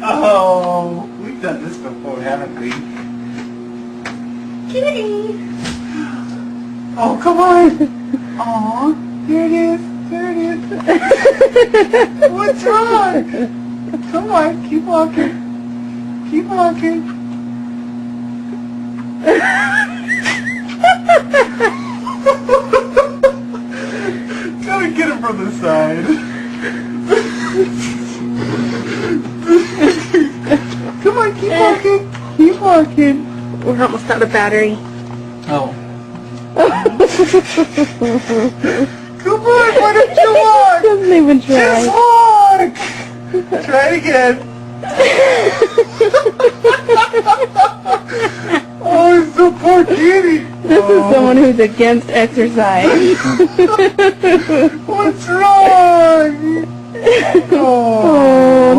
Oh, we've done this before, haven't we? Kitty! Oh, come on! Aw, there it is, there it is. What's wrong? Come on, keep walking. Keep walking. Gotta get him from the side. Come on, keep walking. Keep walking. We're almost out of battery. Oh. Come on, why don't you walk? Doesn't even try. Just walk. Try it again. Oh, it's so poor kitty. This is someone who's against exercise. What's wrong? Oh.